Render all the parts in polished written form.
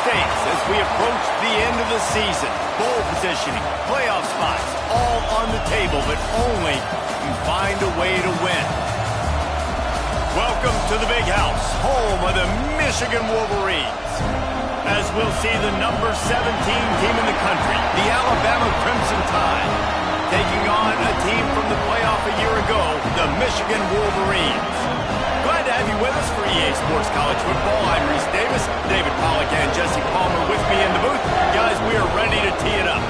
stakes as we approach the end of the season. Bowl positioning, playoff spots, all on the table, but only you find a way to win. Welcome to the Big House, home of the Michigan Wolverines. As we'll see the number 17 team in the country, the Alabama Crimson Tide, taking on a team from the playoff a year ago, the Michigan Wolverines. Glad to have you with us for EA Sports College Football. I'm Reese Davis, David Pollack and Jesse Palmer with me in the booth. Guys, we are ready to tee it up.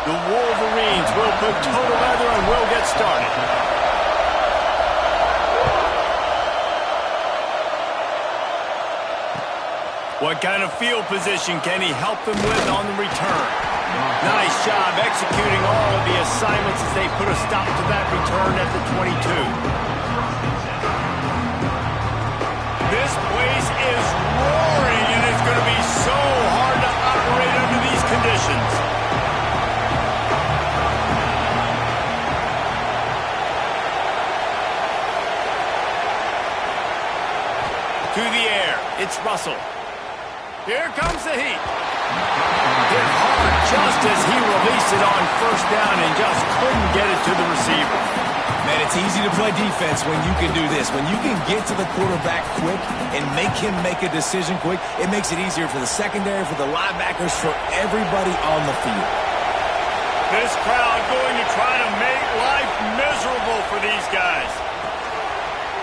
The Wolverines will put total leather and will get started. What kind of field position can he help them with on the return? Nice job executing all of the assignments as they put a stop to that return at the 22. This place is roaring, and it's going to be so hard to operate under these conditions. To the air, it's Russell. Here comes the heat. Hit hard just as he released it on first down and just couldn't get it to the receiver. Man, it's easy to play defense when you can do this. When you can get to the quarterback quick and make him make a decision quick, it makes it easier for the secondary, for the linebackers, for everybody on the field. This crowd going to try to make life miserable for these guys.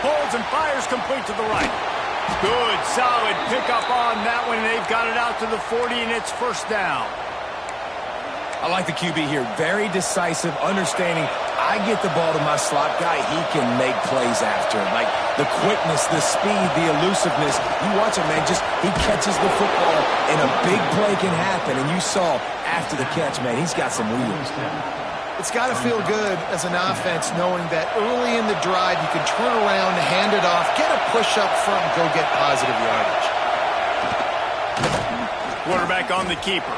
Holds and fires complete to the right. Good, solid pickup on that one. They've got it out to the 40, and it's first down. I like the QB here. Very decisive, understanding. I get the ball to my slot guy. He can make plays after. Like the quickness, the speed, the elusiveness. You watch it, man. Just he catches the football, and a big play can happen. And you saw after the catch, man, he's got some wheels. It's got to feel good as an offense knowing that early in the drive you can turn around, hand it off, get a push up front, and go get positive yardage. Quarterback on the keeper.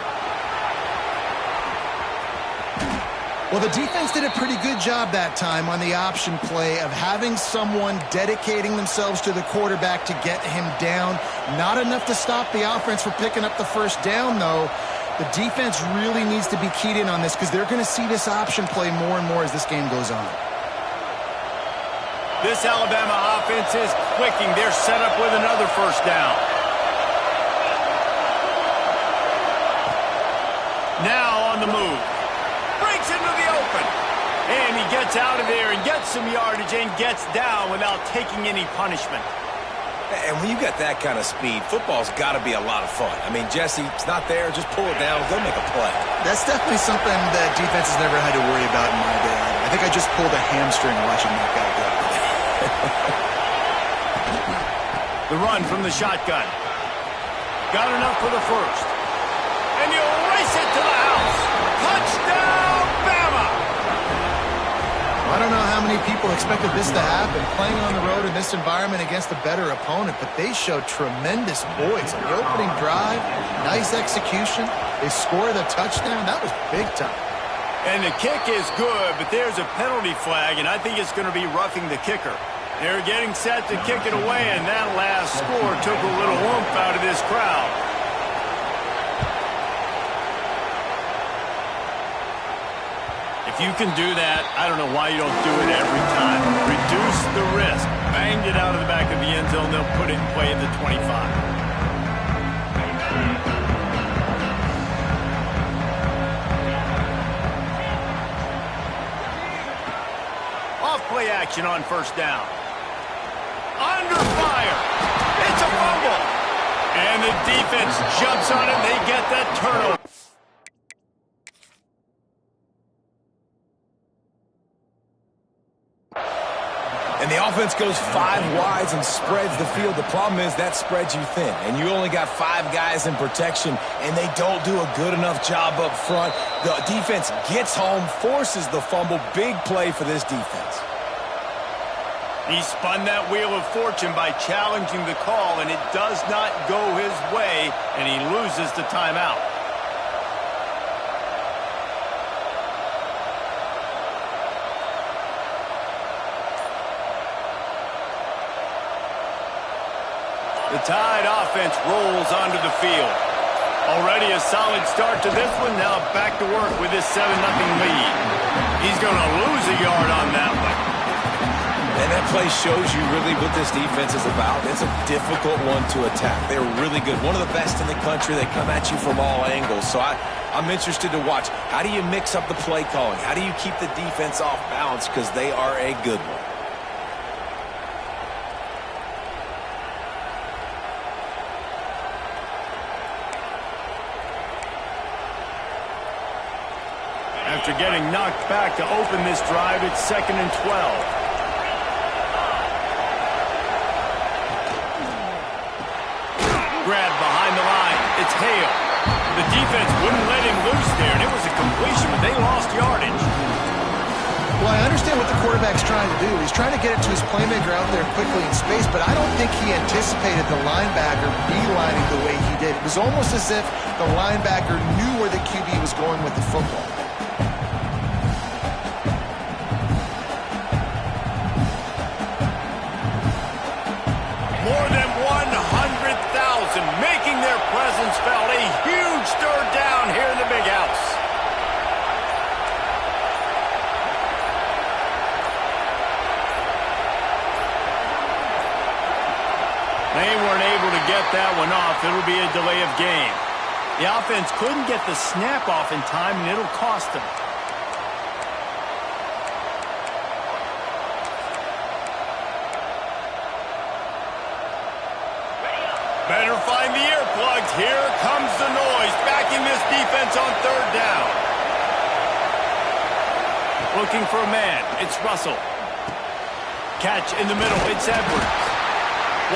Well, the defense did a pretty good job that time on the option play of having someone dedicating themselves to the quarterback to get him down. Not enough to stop the offense from picking up the first down, though. The defense really needs to be keyed in on this because they're going to see this option play more and more as this game goes on. This Alabama offense is clicking. They're set up with another first down. Now on the move. Breaks into the open. And he gets out of there and gets some yardage and gets down without taking any punishment. And when you got that kind of speed, football's got to be a lot of fun. I mean, Jesse, it's not there. Just pull it down. Go make a play. That's definitely something that defense has never had to worry about in my day. I think I just pulled a hamstring watching that guy go. The run from the shotgun. Got enough for the first. And you race it to the house. Touchdown, Bama! I don't know how many people expected this to happen, playing on the road in this environment against a better opponent, but they showed tremendous poise on the opening drive. Nice execution. They scored a touchdown. That was big time. And the kick is good, but there's a penalty flag, and I think it's going to be roughing the kicker. They're getting set to kick it away, and that last score took a little oomph out of this crowd. If you can do that, I don't know why you don't do it every time. Reduce the risk. Banged it out of the back of the end zone. They'll put it in play at the 25. Off play action on first down. Under fire. It's a fumble. And the defense jumps on it. They get that turnover. And the offense goes 5 wides and spreads the field. The problem is that spreads you thin, and you only got 5 guys in protection, and they don't do a good enough job up front. The defense gets home, forces the fumble. Big play for this defense. He spun that wheel of fortune by challenging the call, and it does not go his way, and he loses the timeout. The Tide offense rolls onto the field. Already a solid start to this one. Now back to work with this 7-0 lead. He's going to lose a yard on that one. And that play shows you really what this defense is about. It's a difficult one to attack. They're really good. One of the best in the country. They come at you from all angles. So I'm interested to watch. How do you mix up the play calling? How do you keep the defense off balance? Because they are a good one. After getting knocked back to open this drive, it's 2nd and 12. Grab behind the line. It's Hale. The defense wouldn't let him loose there, and it was a completion, but they lost yardage. Well, I understand what the quarterback's trying to do. He's trying to get it to his playmaker out there quickly in space, but I don't think he anticipated the linebacker beelining the way he did. It was almost as if the linebacker knew where the QB was going with the football. More than 100,000 making their presence felt. A huge third down here in the big house. They weren't able to get that one off. It'll be a delay of game. The offense couldn't get the snap off in time, and it'll cost them. Better find the earplugs. Here comes the noise, backing this defense on third down. Looking for a man. It's Russell. Catch in the middle. It's Edwards.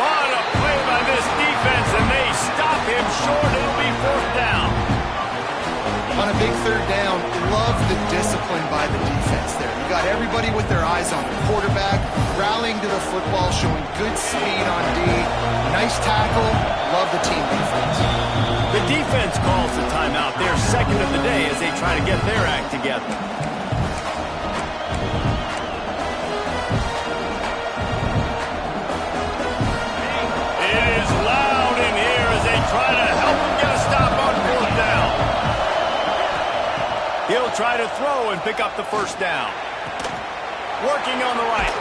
What a play by this defense, and they stop him short. It'll be 4th down. On a big third down, love the discipline by the defense there. You got everybody with their eyes on the quarterback, rallying to the football, showing good speed on D. Nice tackle. Love the team defense. The defense calls the timeout. They're 2nd of the day as they try to get their act together. It is loud in here as they try to help him get a stop on 4th down. He'll try to throw and pick up the 1st down. Working on the right.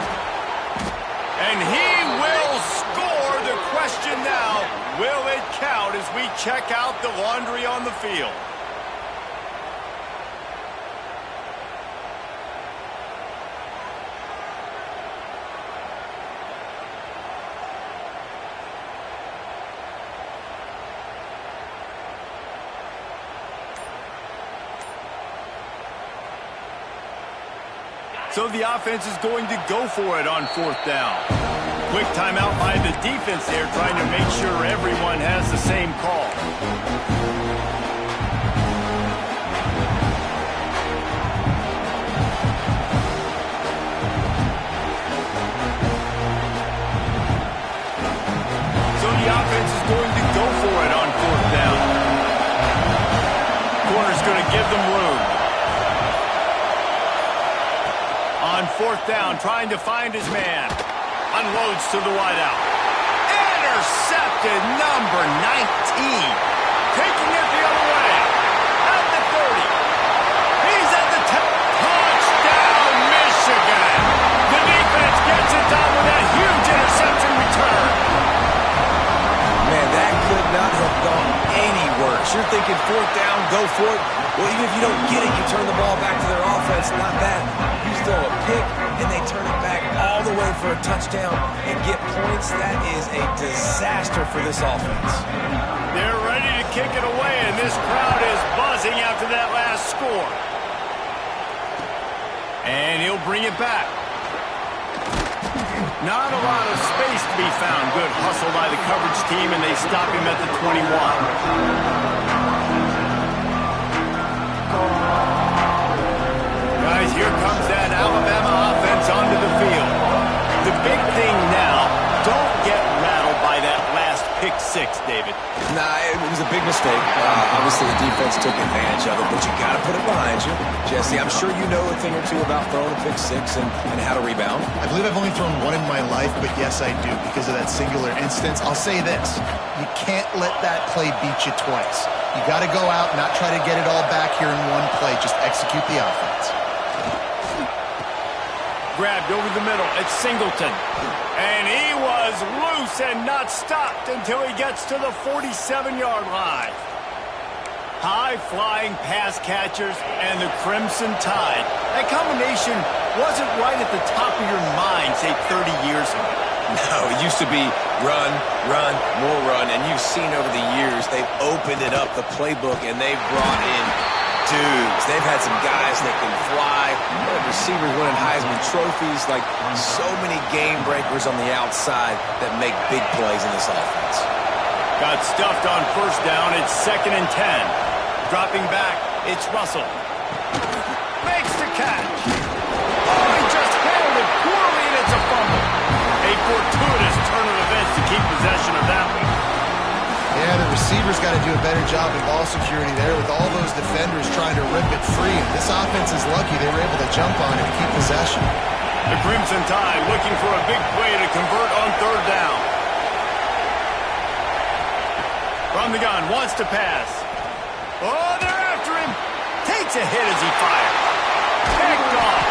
And he will score. The question now, will it count as we check out the laundry on the field? So the offense is going to go for it on 4th down. Quick timeout by the defense there, trying to make sure everyone has the same call. So the offense is going to go for it on 4th down. Corner's going to give them room. On 4th down, trying to find his man. Unloads to the wideout. Intercepted, number 19. Taking it the other way. At the 30. He's at the 10. Touchdown, Michigan. The defense gets it done with that huge interception return. Man, that could not have gone any worse. You're thinking 4th down, go for it. Well, even if you don't get it, you turn the ball back to their offense. Not that. You throw a pick, and they turn it back all the way for a touchdown and get points. That is a disaster for this offense. They're ready to kick it away, and this crowd is buzzing after that last score. And he'll bring it back. Not a lot of space to be found. Good hustle by the coverage team, and they stop him at the 21. Guys, here comes that Alabama offense onto the field. The big thing now, don't get rattled by that last pick six, David. Nah, it was a big mistake. Obviously, the defense took advantage of it, but you got to put it behind you. Jesse, I'm sure you know a thing or two about throwing a pick six and how to rebound. I believe I've only thrown one in my life, but yes, I do because of that singular instance. I'll say this. You can't let that play beat you twice. You got to go out, not try to get it all back here in one play. Just execute the offense. Grabbed over the middle. It's Singleton. And he was loose and not stopped until he gets to the 47-yard line. High-flying pass catchers and the Crimson Tide. That combination wasn't right at the top of your mind, say, 30 years ago. No, it used to be run, run, more run, and you've seen over the years they've opened it up, the playbook, and they've brought in dudes. They've had some guys that can fly, receivers winning Heisman trophies, like so many game breakers on the outside that make big plays in this offense. Got stuffed on first down. It's 2nd and 10. Dropping back, it's Russell. Makes the catch. Oh, he just handled it poorly, and it's a fumble. A fortuitous turn of events to keep possession of that one. Yeah, the receivers got to do a better job in ball security there with all those defenders trying to rip it free. And this offense is lucky they were able to jump on it to keep possession. The Crimson Tide looking for a big play to convert on third down. From the gun, wants to pass. Oh, they're after him. Takes a hit as he fires. Picked off.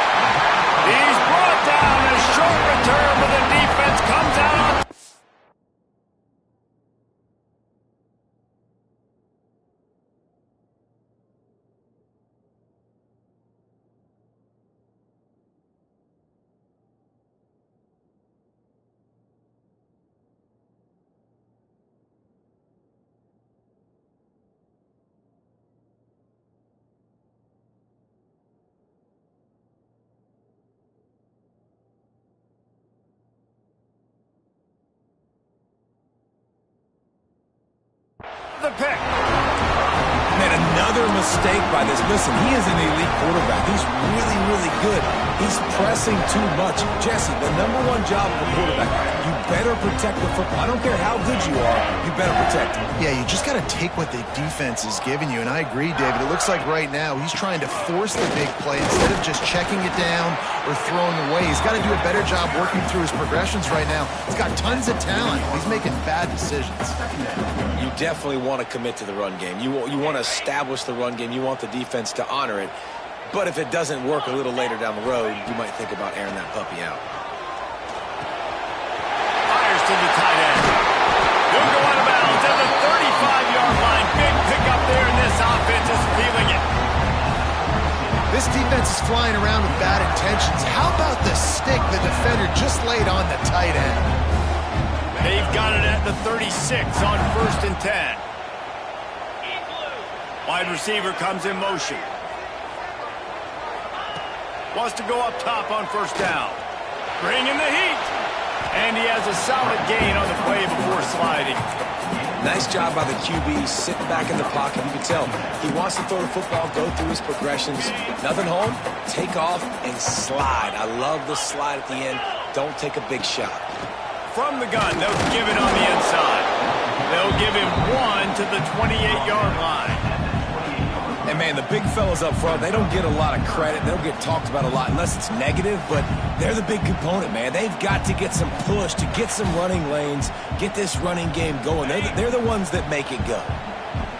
He's brought down. A short return, but the defense comes out. The pick. Man, another mistake by this. Listen, he is an elite quarterback. He's really, really good. He's pressing too much. Jesse, the #1 job of a quarterback, you better protect the football. I don't care how good you are, you better protect it. Yeah, you just got to take what the defense is giving you. And I agree, David. It looks like right now he's trying to force the big play instead of just checking it down or throwing away. He's got to do a better job working through his progressions right now. He's got tons of talent. He's making bad decisions. You definitely want to commit to the run game. You want to establish the run game. You want the defense to honor it. But if it doesn't work a little later down the road, you might think about airing that puppy out. Fires to the tight end. He'll go out of bounds at the 35-yard line. Big pickup there, and this offense is feeling it. This defense is flying around with bad intentions. How about the stick the defender just laid on the tight end? They've got it at the 36 on 1st and 10. Wide receiver comes in motion. Wants to go up top on first down. Bringing the heat. And he has a solid gain on the play before sliding. Nice job by the QB, sitting back in the pocket. You can tell he wants to throw the football, go through his progressions. Nothing home, take off, and slide. I love the slide at the end. Don't take a big shot. From the gun, they'll give it on the inside. They'll give him one to the 28-yard line. And, man, the big fellas up front, they don't get a lot of credit. They don't get talked about a lot unless it's negative, but they're the big component, man. They've got to get some push, to get some running lanes, get this running game going. They're the ones that make it go.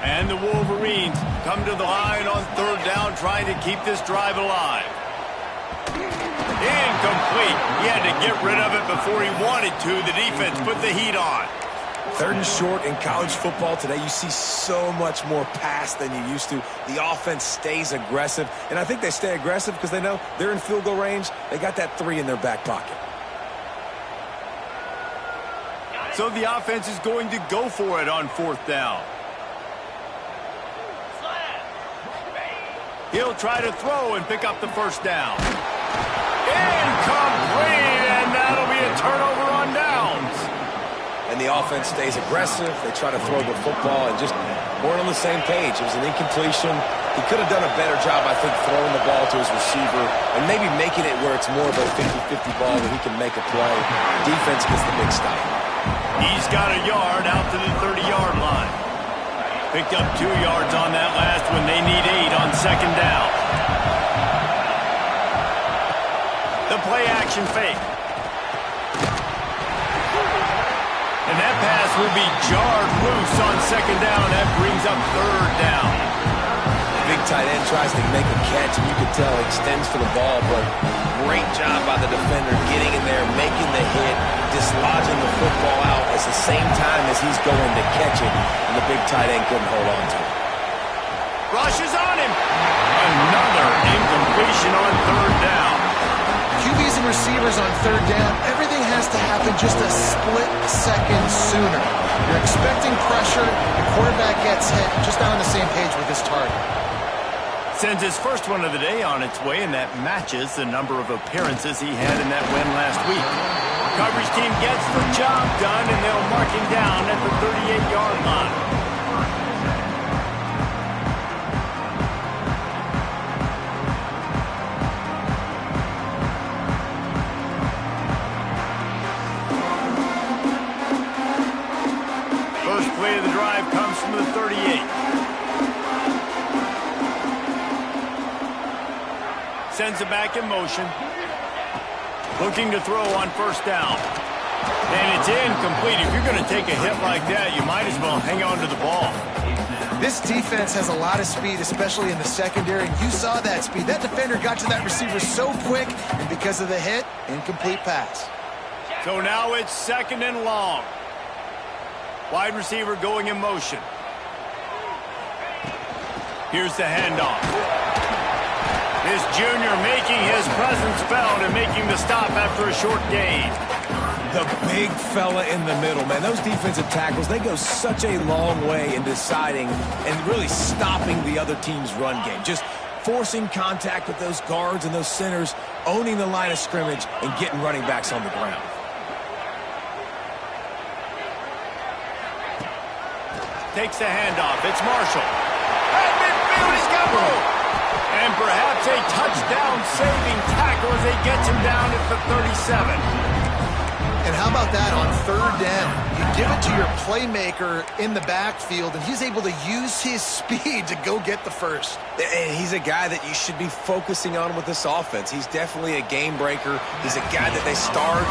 And the Wolverines come to the line on third down, trying to keep this drive alive. Incomplete. He had to get rid of it before he wanted to. The defense put the heat on. 3rd and short in college football today. You see so much more pass than you used to. The offense stays aggressive, and I think they stay aggressive because they know they're in field goal range. They got that 3 in their back pocket. So the offense is going to go for it on 4th down. He'll try to throw and pick up the first down. Incomplete, and that'll be a turnover on downs. And the offense stays aggressive. They try to throw the football and just weren't on the same page. It was an incompletion. He could have done a better job, I think, throwing the ball to his receiver and maybe making it where it's more of a 50-50 ball where he can make a play. Defense gets the big stop. He's got a yard out to the 30-yard line. Picked up 2 yards on that last one. They need 8 on second down. The play action fake. And that pass will be jarred loose on second down. That brings up third down. The big tight end tries to make a catch, and you can tell he extends for the ball, but great job by the defender getting in there, making the hit, dislodging the football out at the same time as he's going to catch it, and the big tight end couldn't hold on to it. Rushes on him. Another incompletion on third down. QBs and receivers on third down, everything has to happen just a split second sooner. You're expecting pressure, the quarterback gets hit, just not on the same page with his target. Sends his first one of the day on its way, and that matches the number of appearances he had in that win last week. Coverage team gets the job done, and they'll mark him down at the 38-yard line. Play of the drive comes from the 38. Sends it back in motion. Looking to throw on first down. And it's incomplete. If you're going to take a hit like that, you might as well hang on to the ball. This defense has a lot of speed, especially in the secondary, and you saw that speed. That defender got to that receiver so quick, and because of the hit, incomplete pass. So now it's second and long. Wide receiver going in motion. Here's the handoff. This junior making his presence felt and making the stop after a short gain. The big fella in the middle, man. Those defensive tackles, they go such a long way in deciding and really stopping the other team's run game. Just forcing contact with those guards and those centers, owning the line of scrimmage, and getting running backs on the ground. Takes the handoff. It's Marshall. At midfield, he's got room. And perhaps a touchdown-saving tackle as he gets him down at the 37. And how about that on third down? You give it to your playmaker in the backfield, and he's able to use his speed to go get the first. And he's a guy that you should be focusing on with this offense. He's definitely a game breaker. He's a guy that they start,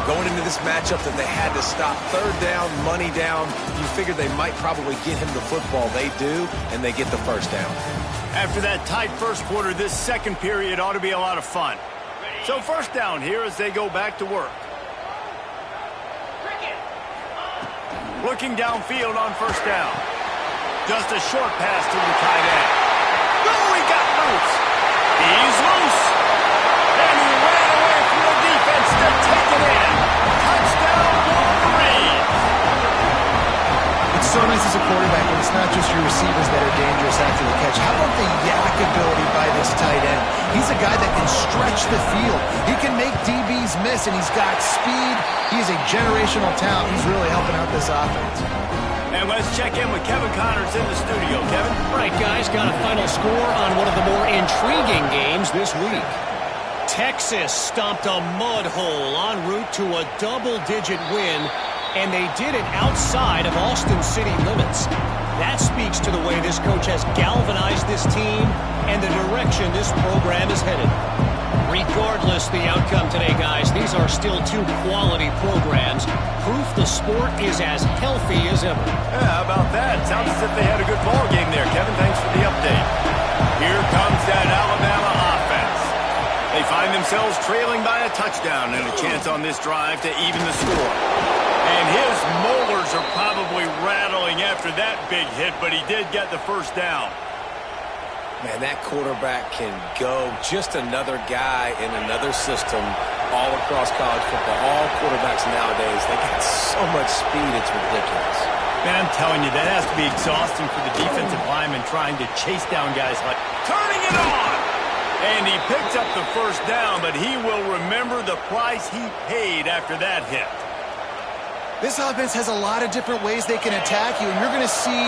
going into this matchup that they had to stop. Third down, money down. You figured they might probably get him the football. They do, and they get the first down. After that tight first quarter, this second period ought to be a lot of fun. So first down here as they go back to work. Looking downfield on first down. Just a short pass to the tight end. Oh, he got loose. He's loose. And he ran away from the defense to take it in. Touchdown, Wolverine. It's so nice as a quarterback when it's not just your receivers that are dangerous after the catch. How about the yak ability by this tight end? He's a guy that can stretch the field. He can make DBs miss, and he's got speed. He's a generational talent. He's really helping out this offense. And let's check in with Kevin Connors in the studio. Kevin? Right, guys, got a final score on one of the more intriguing games this week. Texas stomped a mud hole en route to a double-digit win, and they did it outside of Austin city limits. That speaks to the way this coach has galvanized this team and the direction this program is headed. Regardless the outcome today, guys, these are still two quality programs. Proof the sport is as healthy as ever. Yeah, how about that? Sounds as if they had a good ball game there, Kevin. Thanks for the update. Here comes that Alabama offense. They find themselves trailing by a touchdown and a chance on this drive to even the score. And his molars are probably rattling after that big hit, but he did get the first down. Man, that quarterback can go. Just another guy in another system all across college football. All quarterbacks nowadays, they got so much speed, it's ridiculous. Man, I'm telling you, that has to be exhausting for the defensive lineman trying to chase down guys like turning it on. And he picks up the first down, but he will remember the price he paid after that hit. This offense has a lot of different ways they can attack you, and you're going to see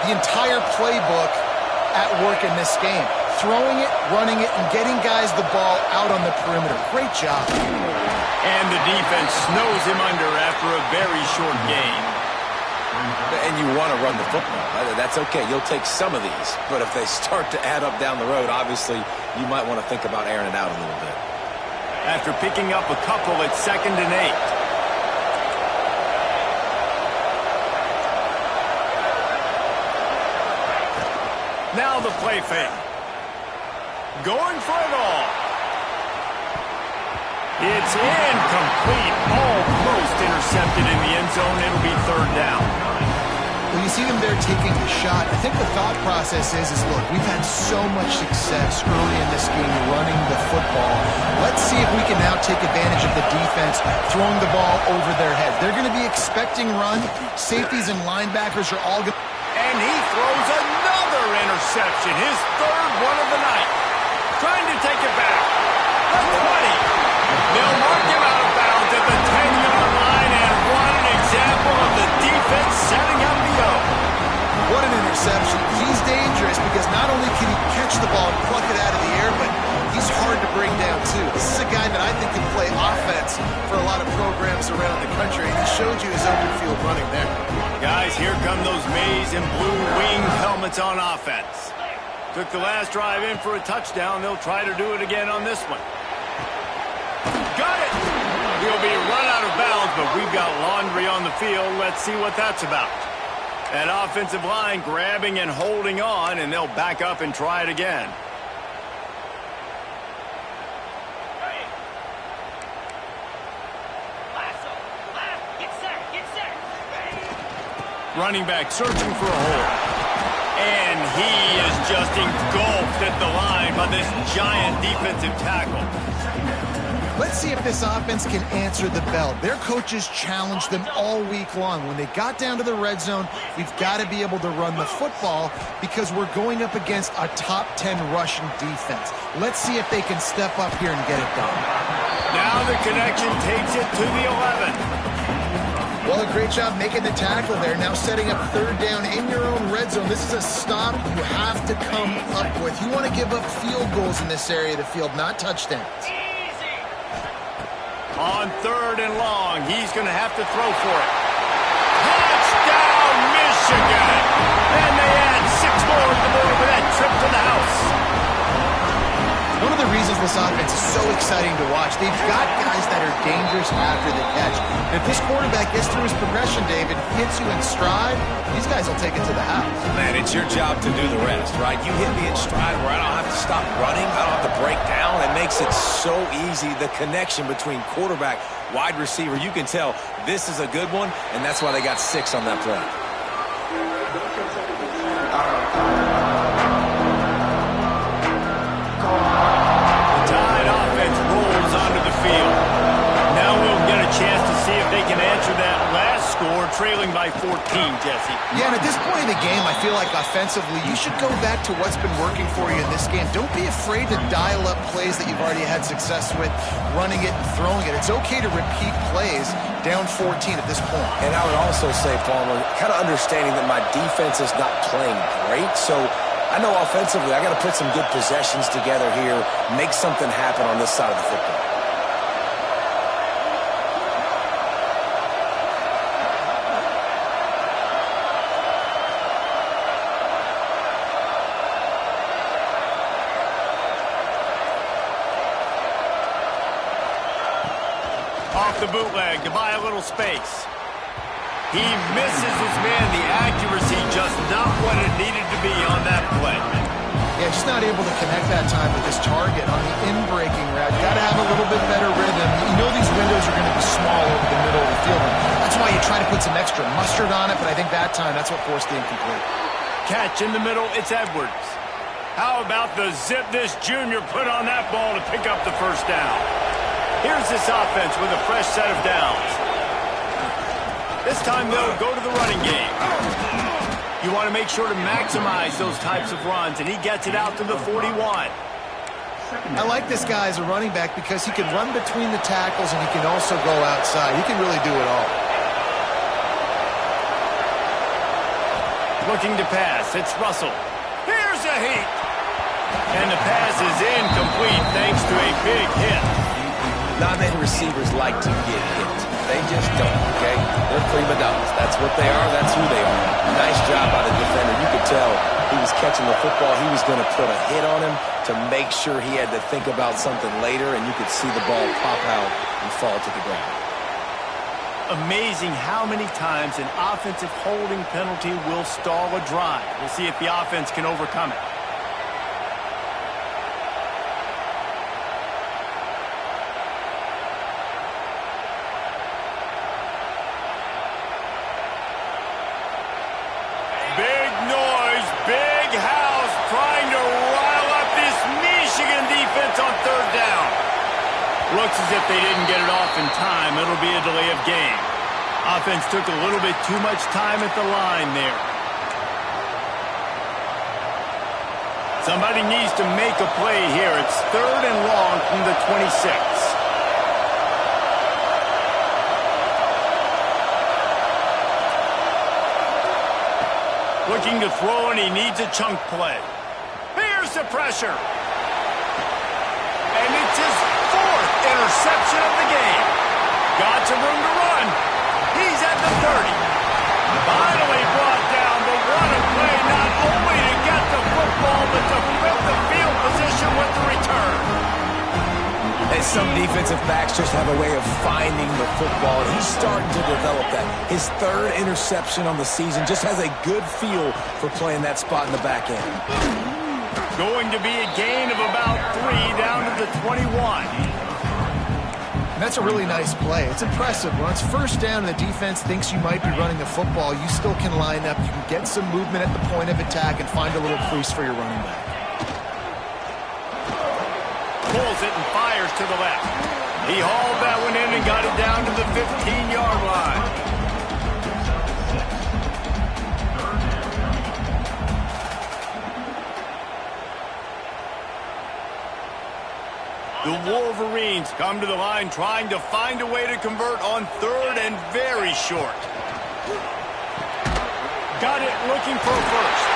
the entire playbook at work in this game. Throwing it, running it, and getting guys the ball out on the perimeter. Great job. And the defense snows him under after a very short game. And you want to run the football. That's okay. You'll take some of these. But if they start to add up down the road, obviously, you might want to think about airing it out a little bit. After picking up a couple at 2nd and 8. Now the play fake. Going for it all. It's incomplete. Almost intercepted in the end zone. It'll be 3rd down. When you see them there taking the shot, I think the thought process is look, we've had so much success early in this game running the football. Let's see if we can now take advantage of the defense throwing the ball over their head. They're going to be expecting run. Safeties and linebackers are all going to... And he throws another interception, his 3rd one of the night. Trying to take it back. The 20. They'll mark him out of bounds at the 10-yard line, and what an example of the defense setting up the O. What an interception. He's dangerous because not only can he catch the ball and pluck it out of the air, but he's hard to bring down, too. This is a guy that I think can play offense for a lot of programs around the country, and he showed you his open field running there. Guys, here come those maize and blue winged helmets on offense. Took the last drive in for a touchdown. They'll try to do it again on this one. Got it! He'll be run out of bounds, but we've got laundry on the field. Let's see what that's about. That offensive line grabbing and holding on, and they'll back up and try it again. Running back searching for a hole. And he is just engulfed at the line by this giant defensive tackle. Let's see if this offense can answer the bell. Their coaches challenged them all week long. When they got down to the red zone, we've got to be able to run the football because we're going up against a top 10 rushing defense. Let's see if they can step up here and get it done. Now the connection takes it to the 11. Well, a great job making the tackle there. Now setting up 3rd down in your own red zone. This is a stop you have to come up with. You want to give up field goals in this area of the field, not touchdowns. On 3rd and long, he's going to have to throw for it. Touchdown, Michigan! And they add 6 more to the board with that trip to the house. One of the reasons this offense is so exciting to watch, they've got guys that are dangerous after the catch. And if this quarterback gets through his progression, David, hits you in stride, these guys will take it to the house. Man, it's your job to do the rest, right? You hit me in stride where I don't have to stop running. I don't have to break down. It makes it so easy. The connection between quarterback, wide receiver, you can tell this is a good one, and that's why they got 6 on that play. Chance to see if they can answer that last score, trailing by 14, Jesse. Yeah, and at this point in the game, I feel like offensively, you should go back to what's been working for you in this game. Don't be afraid to dial up plays that you've already had success with, running it and throwing it. It's okay to repeat plays down 14 at this point. And I would also say, Palmer, kind of understanding that my defense is not playing great, so I know offensively I got to put some good possessions together here, make something happen on this side of the football. Off the bootleg to buy a little space. He misses his man. The accuracy just not what it needed to be on that play. Yeah, just not able to connect that time with his target on the in-breaking route. Got to have a little bit better rhythm. You know these windows are going to be small over the middle of the field. That's why you try to put some extra mustard on it, but I think that time that's what forced the incomplete. Catch in the middle, it's Edwards. How about the zip this junior put on that ball to pick up the 1st down? Here's this offense with a fresh set of downs. This time they'll go to the running game. You want to make sure to maximize those types of runs, and he gets it out to the 41. I like this guy as a running back because he can run between the tackles and he can also go outside. He can really do it all. Looking to pass. It's Russell. Here's a heat. And the pass is incomplete thanks to a big hit. Not many receivers like to get hit. They just don't, okay? They're prima donnas. That's what they are. That's who they are. Nice job by the defender. You could tell he was catching the football. He was going to put a hit on him to make sure he had to think about something later, and you could see the ball pop out and fall to the ground. Amazing how many times an offensive holding penalty will stall a drive. We'll see if the offense can overcome it. Big noise, big house, trying to rile up this Michigan defense on third down. Looks as if they didn't get it off in time. It'll be a delay of game. Offense took a little bit too much time at the line there. Somebody needs to make a play here. It's third and long from the 26. Looking to throw, and he needs a chunk play. Here's the pressure. And it's his fourth interception of the game. Got some room to run. He's at the 30. Finally brought down, but what a play, not only to get the football, but to flip the field position with the return. And some defensive backs just have a way of finding the football, and he's starting to develop that. His third interception on the season, just has a good feel for playing that spot in the back end. Going to be a gain of about 3 down to the 21. And that's a really nice play. It's impressive. When it's first down and the defense thinks you might be running the football, you still can line up. You can get some movement at the point of attack and find a little crease for your running back. Pulls it and fires to the left. He hauled that one in and got it down to the 15-yard line. The Wolverines come to the line trying to find a way to convert on third and very short. Got it looking for a first.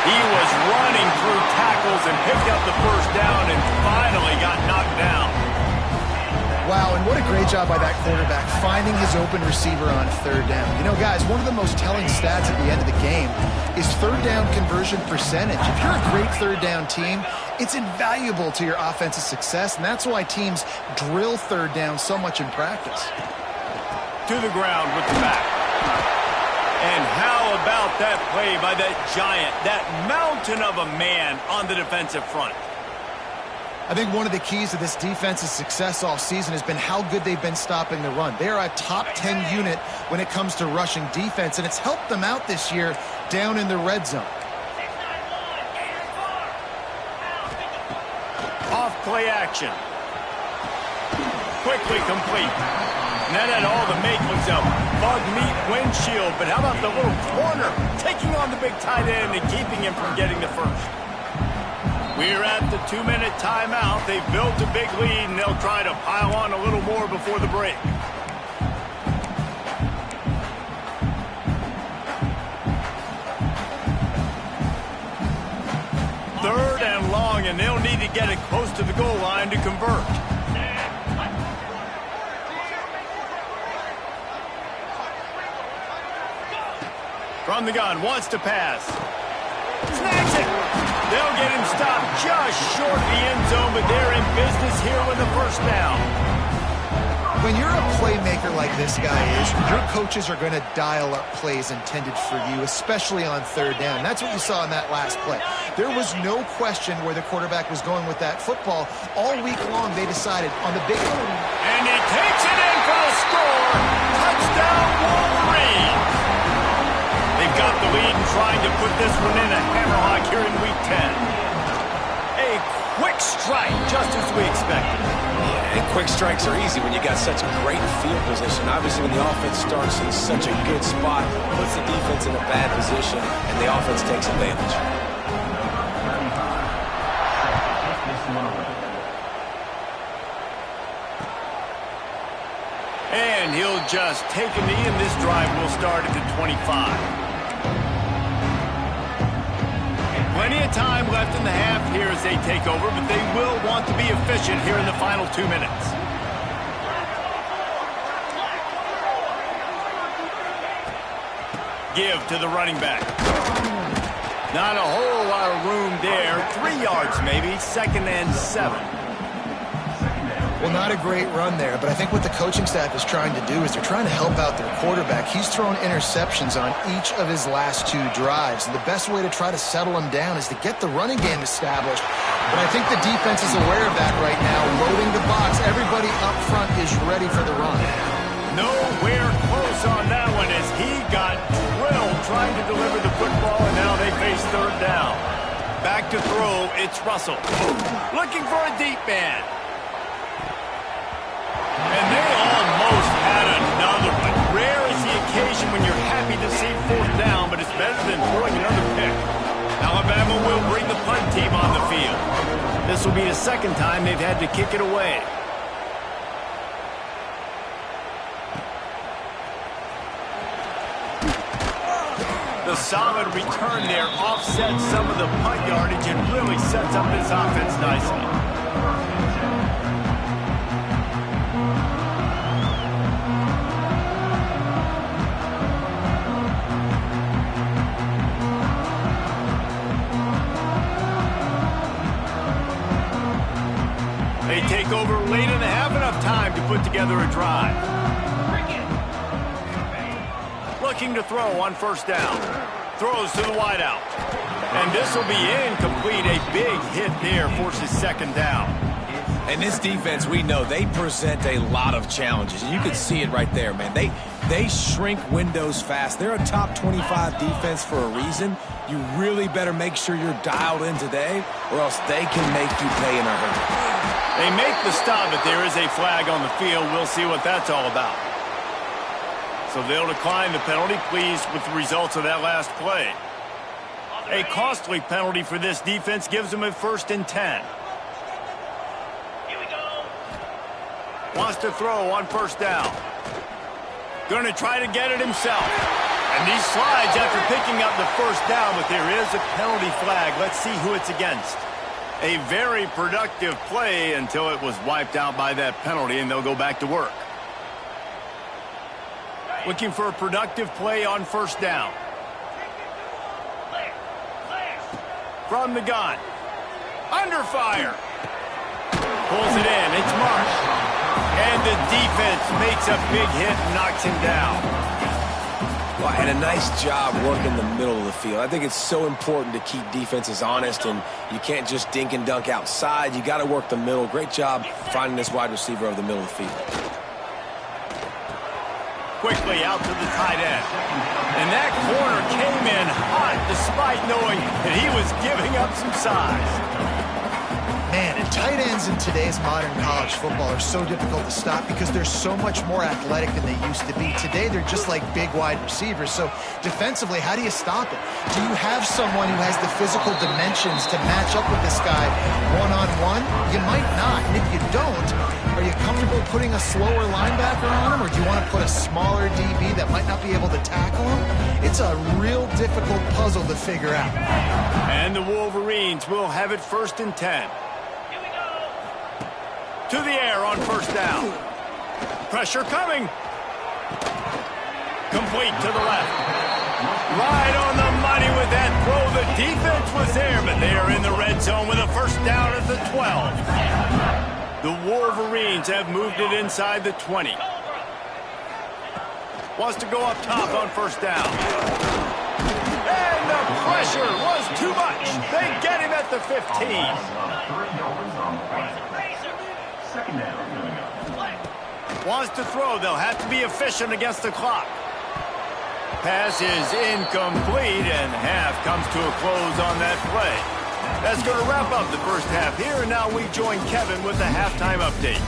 He was running through tackles and picked up the first down and finally got knocked down. Wow, and what a great job by that quarterback, finding his open receiver on third down. You know, guys, one of the most telling stats at the end of the game is third down conversion percentage. If you're a great third down team, it's invaluable to your offensive success, and that's why teams drill third down so much in practice. To the ground with the back. And how about that play by that giant, that mountain of a man on the defensive front? I think one of the keys to this defense's success all season has been how good they've been stopping the run. They are a top 10 unit when it comes to rushing defense, and it's helped them out this year down in the red zone. Off play action. Quickly complete. And that had all the makings of bug meat windshield, but how about the little corner taking on the big tight end and keeping him from getting the first? We're at the 2-minute timeout. They've built a big lead, and they'll try to pile on a little more before the break. Third and long, and they'll need to get it close to the goal line to convert. From the gun, wants to pass. Snags it. They'll get him stopped just short of the end zone, but they're in business here with a first down. When you're a playmaker like this guy is, your coaches are going to dial up plays intended for you, especially on third down. That's what you saw in that last play. There was no question where the quarterback was going with that football. All week long, they decided on the big one. And he takes it in for the score. Touchdown, Wolverines. They've got the lead and trying to put this one in a hammerlock here in Week 10. A quick strike, just as we expected. Yeah, and quick strikes are easy when you got such great field position. Obviously, when the offense starts in such a good spot, puts the defense in a bad position, and the offense takes advantage. And he'll just take a knee, and this drive will start at the 25. Plenty of time left in the half here as they take over, but they will want to be efficient here in the final 2 minutes. Give to the running back. Not a whole lot of room there. 3 yards maybe, 2nd and 7. Well, not a great run there, but I think what the coaching staff is trying to do is they're trying to help out their quarterback. He's thrown interceptions on each of his last 2 drives, and the best way to try to settle him down is to get the running game established. But I think the defense is aware of that right now, loading the box. Everybody up front is ready for the run. Nowhere close on that one as he got drilled trying to deliver the football, and now they face 3rd down. Back to throw, it's Russell. Looking for a deep man. And they almost had another one. Rare is the occasion when you're happy to see 4th down, but it's better than throwing another pick. Alabama will bring the punt team on the field. This will be the 2nd time they've had to kick it away. The solid return there offsets some of the punt yardage and really sets up this offense nicely. They take over late in the half, enough time to put together a drive. Looking to throw on 1st down. Throws to the wideout. And this will be incomplete. A big hit there forces 2nd down. And this defense, we know, they present a lot of challenges. You can see it right there, man. They shrink windows fast. They're a top 25 defense for a reason. You really better make sure you're dialed in today, or else they can make you pay in a hurry. They make the stop, but there is a flag on the field. We'll see what that's all about. So they'll decline the penalty, pleased with the results of that last play. A costly penalty for this defense gives them a 1st and 10. Here we go. Wants to throw on 1st down. Going to try to get it himself. And he slides after picking up the 1st down, but there is a penalty flag. Let's see who it's against. A very productive play until it was wiped out by that penalty, and they'll go back to work. Looking for a productive play on 1st down. From the gun. Under fire. Pulls it in. It's Marsh. And the defense makes a big hit and knocks him down. Well, and a nice job working the middle of the field. I think it's so important to keep defenses honest, and you can't just dink and dunk outside. You got to work the middle. Great job finding this wide receiver over the middle of the field. Quickly out to the tight end. And that corner came in hot despite knowing that he was giving up some size. Man, and tight ends in today's modern college football are so difficult to stop because they're so much more athletic than they used to be. Today, they're just like big wide receivers. So defensively, how do you stop it? Do you have someone who has the physical dimensions to match up with this guy one-on-one? You might not. And if you don't, are you comfortable putting a slower linebacker on him, or do you want to put a smaller DB that might not be able to tackle him? It's a real difficult puzzle to figure out. And the Wolverines will have it 1st and 10. To the air on 1st down. Pressure coming. Complete to the left. Right on the money with that throw. The defense was there, but they are in the red zone with a 1st down at the 12. The Wolverines have moved it inside the 20. Wants to go up top on 1st down. And the pressure was too much. They get him at the 15. Wants to throw. They'll have to be efficient against the clock. Pass is incomplete, and half comes to a close on that play. That's going to wrap up the 1st half here, and now we join Kevin with the halftime update.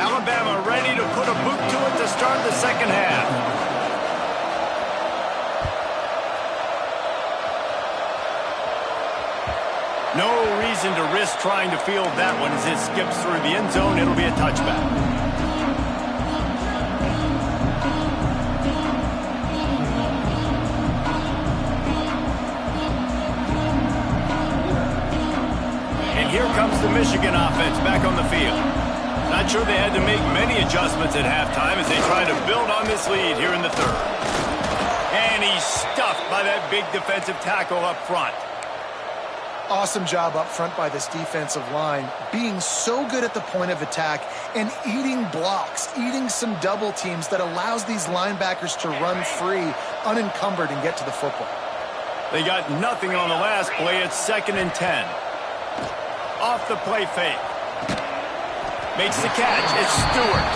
Alabama ready to put a boot to it to start the 2nd half. No reason to risk trying to field that one as it skips through the end zone. It'll be a touchback. Not sure they had to make many adjustments at halftime as they try to build on this lead here in the third. And he's stuffed by that big defensive tackle up front. Awesome job up front by this defensive line, being so good at the point of attack and eating blocks, eating some double teams that allows these linebackers to run free, unencumbered, and get to the football. They got nothing on the last play. It's 2nd and 10. Off the play fake. Makes the catch. It's Stewart.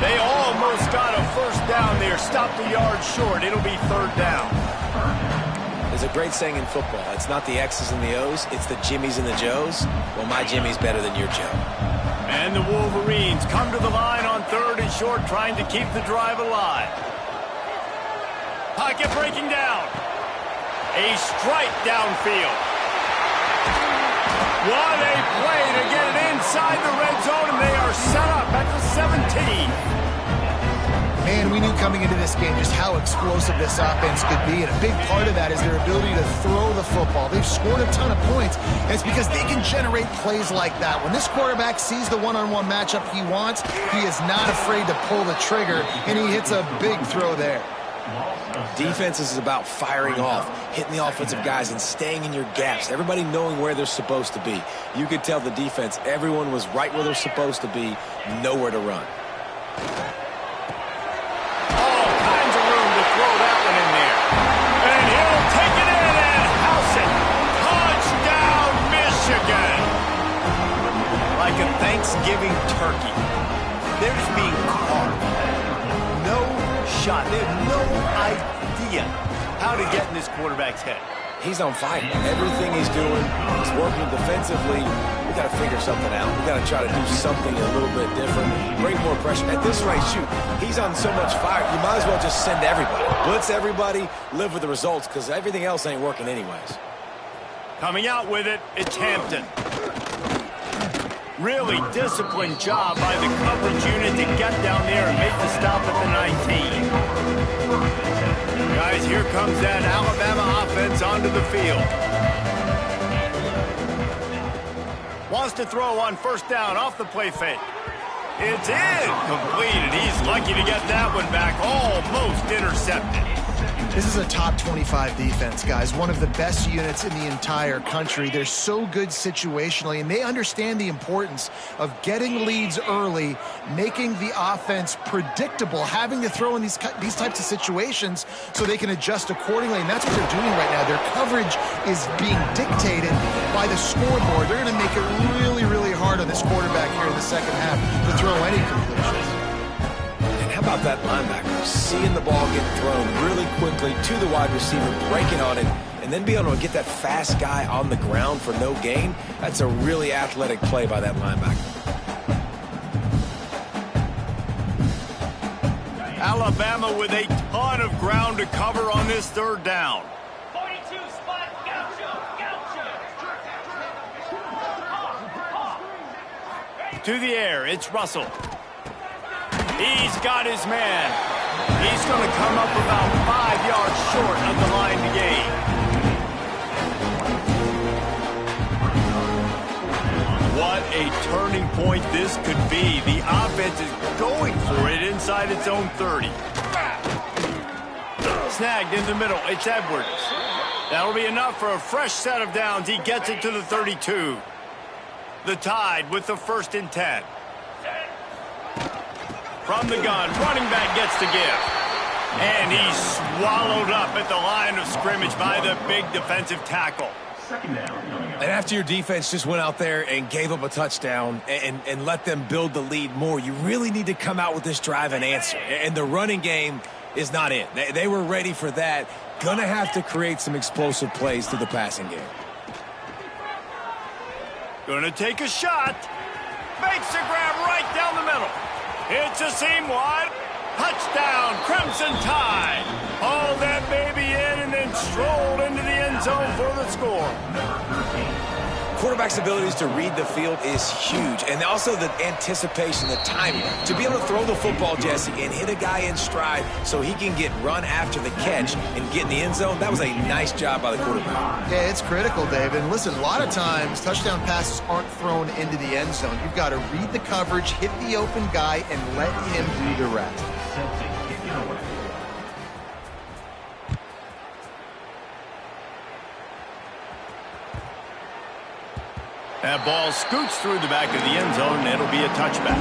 They almost got a first down there. Stopped a yard short. It'll be 3rd down. There's a great saying in football. It's not the X's and the O's, it's the Jimmies and the Joes. Well, my Jimmy's better than your Joe. And the Wolverines come to the line on 3rd and short, trying to keep the drive alive. Pocket breaking down. A strike downfield. What a play to get it inside the red zone, and they are set up at the 17. Man, we knew coming into this game just how explosive this offense could be, and a big part of that is their ability to throw the football. They've scored a ton of points, and it's because they can generate plays like that. When this quarterback sees the one-on-one matchup he wants, he is not afraid to pull the trigger, and he hits a big throw there. Defense is about firing off, hitting the offensive guys, and staying in your gaps. Everybody knowing where they're supposed to be. You could tell the defense, everyone was right where they're supposed to be, nowhere to run. Like a Thanksgiving turkey. They're just being carved. No shot. They have no idea how to get in this quarterback's head. He's on fire. Everything he's doing, he's working defensively. We got to figure something out. We got to try to do something a little bit different. Bring more pressure. At this rate, shoot, he's on so much fire. You might as well just send everybody. Blitz everybody, live with the results, because everything else ain't working anyways. Coming out with it, it's Hampton. Really disciplined job by the coverage unit to get down there and make the stop at the 19. Guys, here comes that Alabama offense onto the field. Wants to throw on 1st down off the play fake. It's incomplete, and he's lucky to get that one back, almost intercepted. This is a top 25 defense, guys. One of the best units in the entire country. They're so good situationally, and they understand the importance of getting leads early, making the offense predictable, having to throw in these types of situations so they can adjust accordingly, and that's what they're doing right now. Their coverage is being dictated by the scoreboard. They're going to make it really, really hard on this quarterback here in the second half to throw any completions. How about that linebacker seeing the ball get thrown really quickly to the wide receiver, breaking on it, and then being able to get that fast guy on the ground for no gain? That's a really athletic play by that linebacker. Alabama with a ton of ground to cover on this 3rd down. 42 spot, gotcha. To the air, it's Russell. He's got his man. He's going to come up about 5 yards short of the line to gain. What a turning point this could be. The offense is going for it inside its own 30. Snagged in the middle. It's Edwards. That'll be enough for a fresh set of downs. He gets it to the 32. The Tide with the 1st and 10. From the gun, running back gets the give. And he's swallowed up at the line of scrimmage by the big defensive tackle. And after your defense just went out there and gave up a touchdown and let them build the lead more, you really need to come out with this drive and answer. And the running game is not it. They were ready for that. Gonna have to create some explosive plays through the passing game. Gonna take a shot. Makes a grab right down the middle. It's a seam wide. Touchdown, Crimson Tide. Hauled that baby in and then strolled into the end zone for the score. quarterback's abilities to read the field is huge. And also the anticipation, the timing. To be able to throw the football, Jesse, and hit a guy in stride so he can get run after the catch and get in the end zone, that was a nice job by the quarterback. Yeah, it's critical, David. And listen, a lot of times touchdown passes aren't thrown into the end zone. You've got to read the coverage, hit the open guy, and let him do the rest. That ball scoots through the back of the end zone, and it'll be a touchback.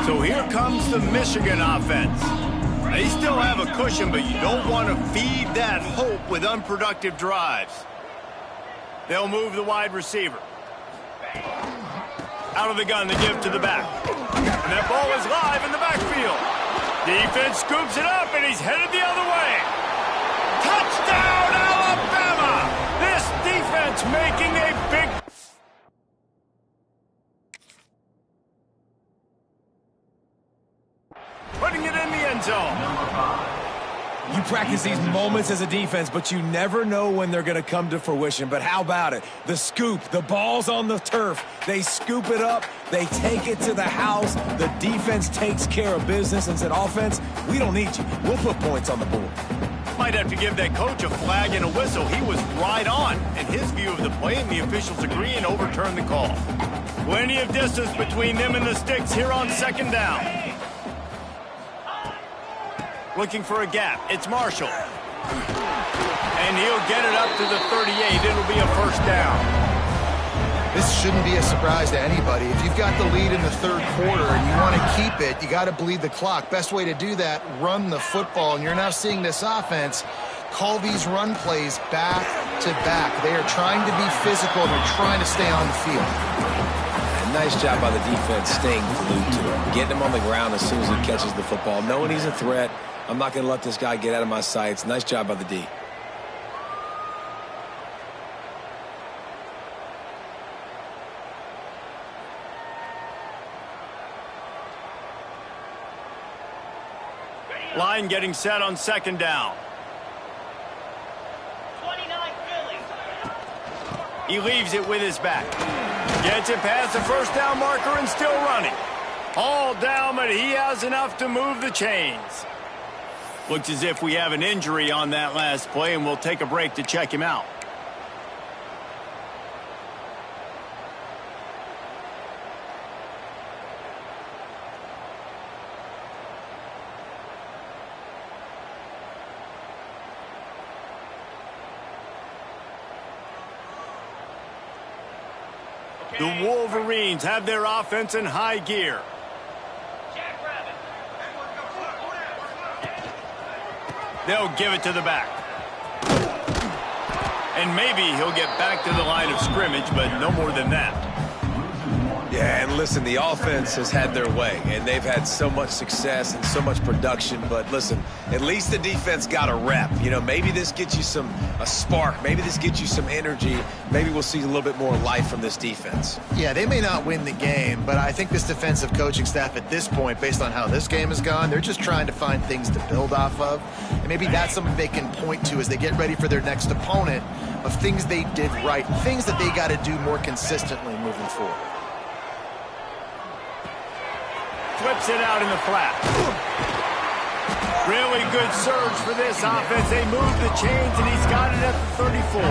So here comes the Michigan offense. They still have a cushion, but you don't want to feed that hope with unproductive drives. They'll move the wide receiver. Out of the gun, they give to the back. And that ball is live in the backfield. Defense scoops it up, and he's headed the other way. Touchdown, Alabama! This defense making a big... Putting it in the end zone. You practice these moments as a defense, but you never know when they're going to come to fruition. But how about it? The scoop, the ball's on the turf. They scoop it up. They take it to the house. The defense takes care of business and said, offense, we don't need you. We'll put points on the board. Might have to give that coach a flag and a whistle. He was right on in his view of the play, and the officials agree and overturn the call. Plenty of distance between them and the sticks here on second down. Looking for a gap. It's Marshall. And he'll get it up to the 38. It'll be a first down. This shouldn't be a surprise to anybody. If you've got the lead in the third quarter and you want to keep it, you got to bleed the clock. Best way to do that, run the football. And you're now seeing this offense call these run plays back to back. They are trying to be physical. They're trying to stay on the field. And nice job by the defense staying glued to him, getting him on the ground as soon as he catches the football, knowing he's a threat. I'm not going to let this guy get out of my sights. Nice job by the D. Line getting set on second down. 29 Philly. He leaves it with his back. Gets it past the first down marker and still running. All down, but he has enough to move the chains. Looks as if we have an injury on that last play, and we'll take a break to check him out. The Wolverines have their offense in high gear. Jackrabbit. They'll give it to the back. And maybe he'll get back to the line of scrimmage, but no more than that. Yeah, and listen, the offense has had their way, and they've had so much success and so much production. But listen, at least the defense got a rep. You know, maybe this gets you a spark. Maybe this gets you some energy. Maybe we'll see a little bit more life from this defense. Yeah, they may not win the game, but I think this defensive coaching staff at this point, based on how this game has gone, they're just trying to find things to build off of. And maybe that's something they can point to as they get ready for their next opponent of things they did right, things that they got to do more consistently moving forward. Flips it out in the flat. Really good surge for this offense. They move the chains, and he's got it at the 34.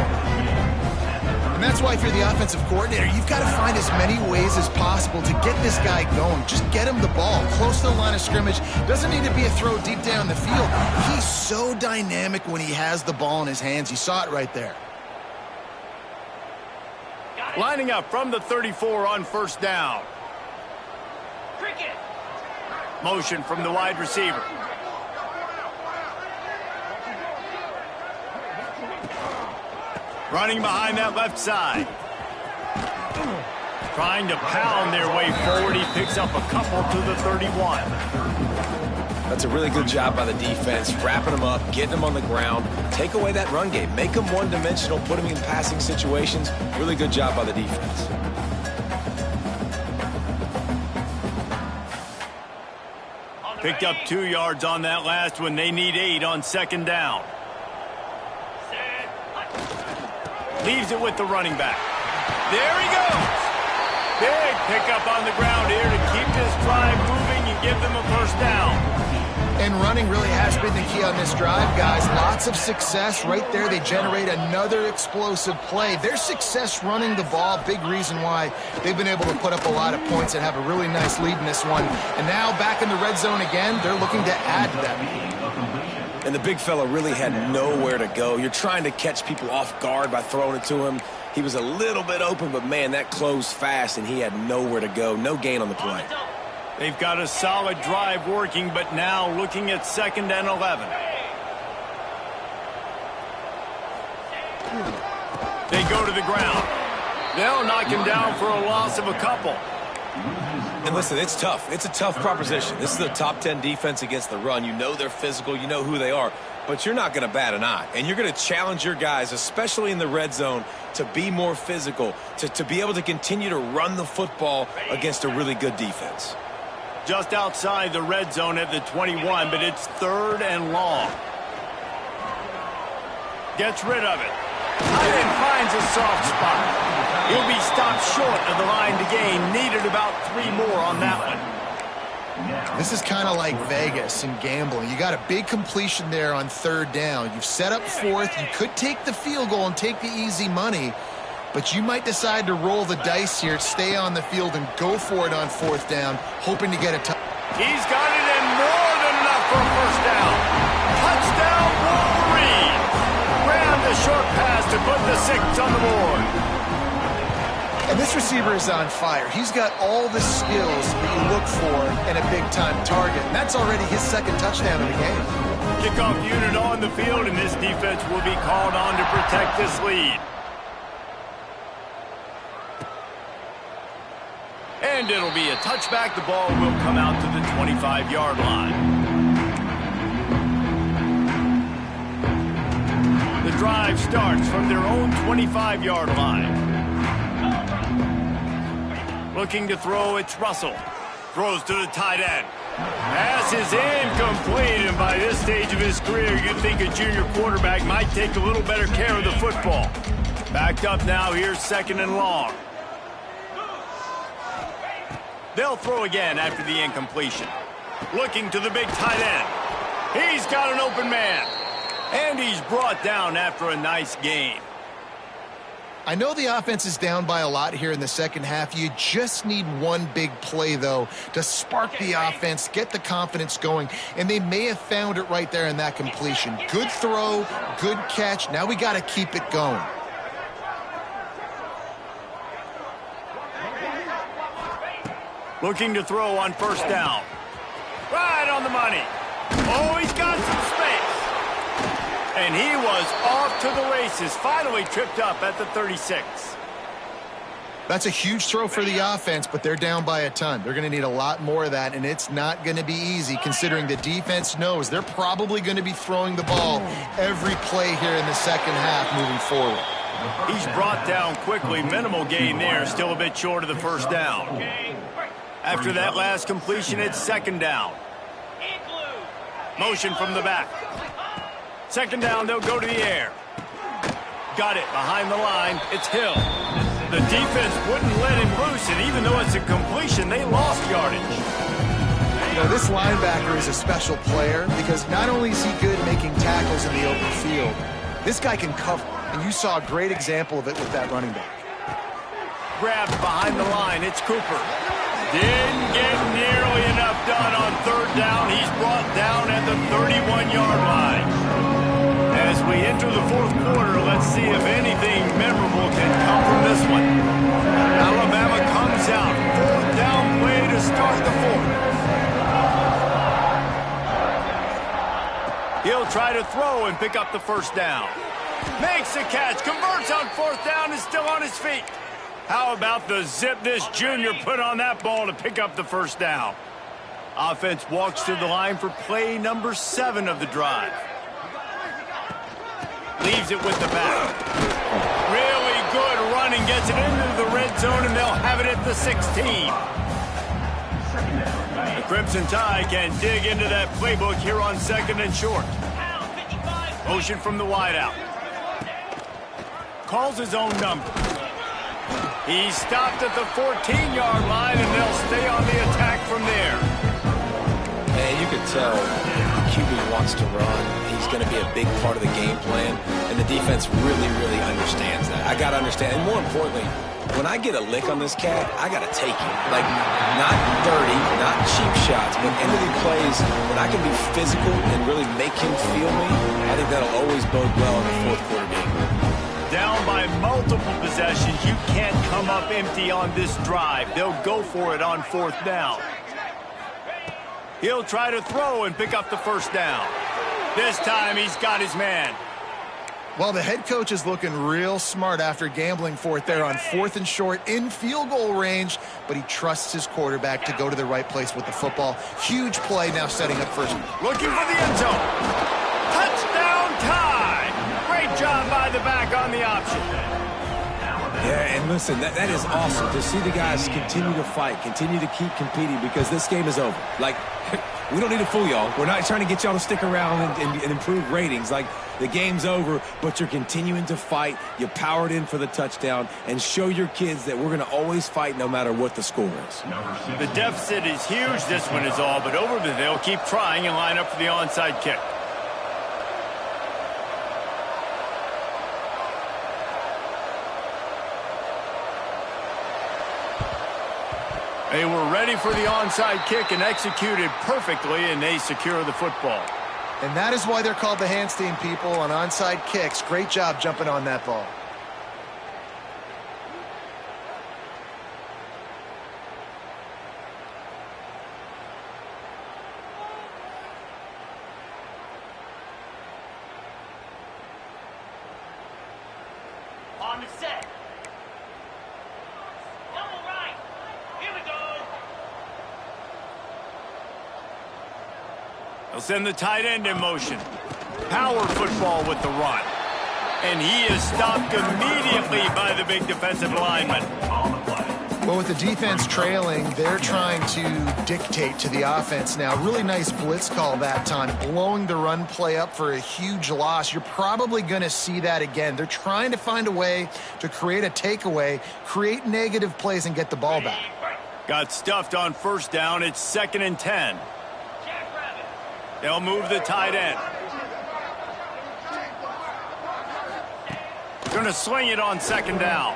And that's why if you're the offensive coordinator, you've got to find as many ways as possible to get this guy going. Just get him the ball close to the line of scrimmage. Doesn't need to be a throw deep down the field. He's so dynamic when he has the ball in his hands. You saw it right there. Lining up from the 34 on first down. Cricket. Motion from the wide receiver. Running behind that left side. Trying to pound their way forward. He picks up a couple to the 31. That's a really good job by the defense, wrapping them up, getting them on the ground, take away that run game, make them one-dimensional, put them in passing situations. Really good job by the defense. Picked up 2 yards on that last one. They need 8 on second down. Leaves it with the running back. There he goes. Big pickup on the ground here to keep this drive moving and give them a first down. And running really has been the key on this drive, guys. Lots of success right there. They generate another explosive play. Their success running the ball, big reason why they've been able to put up a lot of points and have a really nice lead in this one. And now back in the red zone again, they're looking to add to that. And the big fella really had nowhere to go. You're trying to catch people off guard by throwing it to him. He was a little bit open, but, man, that closed fast, and he had nowhere to go. No gain on the play. They've got a solid drive working, but now looking at 2nd and 11. They go to the ground. They'll knock him down for a loss of a couple. And listen, it's tough. It's a tough proposition. This is a top 10 defense against the run. You know they're physical. You know who they are. But you're not going to bat an eye. And you're going to challenge your guys, especially in the red zone, to be more physical, to be able to continue to run the football against a really good defense. Just outside the red zone at the 21, but it's 3rd and long. Gets rid of it. And finds a soft spot. He'll be stopped short of the line to gain. Needed about 3 more on that one. This is kind of like Vegas and gambling. You got a big completion there on 3rd down. You've set up 4th. You could take the field goal and take the easy money, but you might decide to roll the dice here, stay on the field, and go for it on 4th down, hoping to get a touchdown. He's got it and more than enough for a first down. Touchdown, Wolverine. Ran the short pass to put the 6 on the board. And this receiver is on fire. He's got all the skills that you look for in a big-time target, and that's already his 2nd touchdown of the game. Kickoff unit on the field, and this defense will be called on to protect this lead. And it'll be a touchback. The ball will come out to the 25-yard line. The drive starts from their own 25-yard line. Looking to throw, it's Russell. Throws to the tight end. Pass is incomplete, and by this stage of his career, you'd think a junior quarterback might take a little better care of the football. Backed up now, here's 2nd and long. They'll throw again after the incompletion. Looking to the big tight end. He's got an open man. And he's brought down after a nice gain. I know the offense is down by a lot here in the 2nd half. You just need one big play, though, to spark the offense, get the confidence going, and they may have found it right there in that completion. Good throw, good catch. Now we got to keep it going. Looking to throw on 1st down. Right on the money. Oh, he's got some space. And he was off to the races. Finally tripped up at the 36. That's a huge throw for the offense, but they're down by a ton. They're going to need a lot more of that, and it's not going to be easy considering the defense knows they're probably going to be throwing the ball every play here in the 2nd half moving forward. He's brought down quickly. Minimal gain there. Still a bit short of the first down. After that last completion, it's 2nd down. Motion from the back. 2nd down, they'll go to the air. Got it behind the line. It's Hill. The defense wouldn't let him loose, and even though it's a completion, they lost yardage. You know, this linebacker is a special player because not only is he good making tackles in the open field, this guy can cover, and you saw a great example of it with that running back. Grabbed behind the line. It's Cooper. Didn't get nearly enough done on 3rd down. He's brought down at the 31-yard line. As we enter the 4th quarter, let's see if anything memorable can come from this one. Alabama comes out. 4th down play to start the 4th. He'll try to throw and pick up the 1st down. Makes the catch. Converts on 4th down. Is still on his feet. How about the zip this junior put on that ball to pick up the 1st down? Offense walks to the line for play number 7 of the drive. Leaves it with the back. Really good running. Gets it into the red zone, and they'll have it at the 16. The Crimson Tide can dig into that playbook here on 2nd and short. Motion from the wideout. calls his own number. He's stopped at the 14-yard line, and they'll stay on the attack from there. And you can tell the QB wants to run. He's going to be a big part of the game plan, and the defense really, really understands that. I got to understand, and more importantly, when I get a lick on this cat, I got to take it. Like, not dirty, not cheap shots, but end-of-the plays that I can be physical and really make him feel me. I think that'll always bode well in the fourth quarter game. Down by multiple possessions, you can't come up empty on this drive. They'll go for it on fourth down. He'll try to throw and pick up the first down. This time he's got his man. Well, the head coach is looking real smart after gambling for it there on 4th and short in field goal range, but he trusts his quarterback to go to the right place with the football. Huge play now setting up first. Looking for the end zone. Touchdown tie. Great job by the back on the option. Yeah, and listen, that is awesome to see the guys continue to fight, continue to keep competing, because this game is over. Like, we don't need to fool y'all. We're not trying to get y'all to stick around and improve ratings. Like, the game's over, but you're continuing to fight. You powered in for the touchdown, and show your kids that we're going to always fight no matter what the score is. The deficit is huge, this one is all, but over the they'll keep trying and line up for the onside kick. They were ready for the onside kick and executed perfectly, and they secure the football. And that is why they're called the Handstein people on onside kicks. Great job jumping on that ball. On the set. Double right. Here we go. They'll send the tight end in motion. Power football with the run. And he is stopped immediately by the big defensive lineman. Well, with the defense trailing, they're trying to dictate to the offense now. Really nice blitz call that time, blowing the run play up for a huge loss. You're probably going to see that again. They're trying to find a way to create a takeaway, create negative plays, and get the ball back. Got stuffed on first down. It's 2nd and 10. They'll move the tight end. Going to swing it on 2nd down.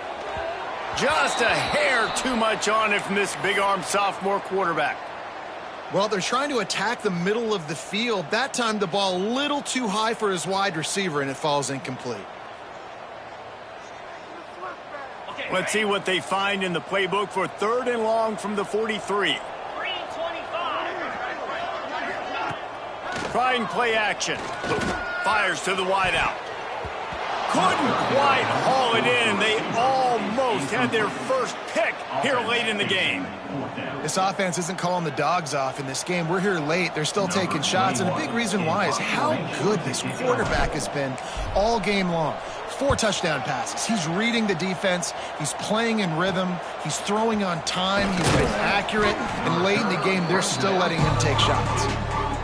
Just a hair too much on it from this big-armed sophomore quarterback. Well, they're trying to attack the middle of the field. That time the ball a little too high for his wide receiver, and it falls incomplete. Let's see what they find in the playbook for 3rd and long from the 43. Trying play action. Fires to the wideout. Couldn't quite haul it in. They almost had their first pick here late in the game. This offense isn't calling the dogs off in this game. We're here late. They're still taking shots, and a big reason why is how good this quarterback has been all game long. 4 touchdown passes. He's reading the defense. He's playing in rhythm. He's throwing on time. He's been accurate. And late in the game, they're still letting him take shots.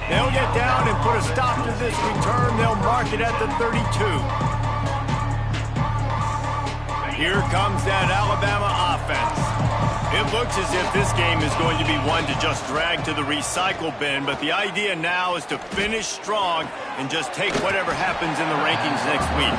They'll get down and put a stop to this return. They'll mark it at the 32. Here comes that Alabama offense. It looks as if this game is going to be one to just drag to the recycle bin, but the idea now is to finish strong and just take whatever happens in the rankings next week.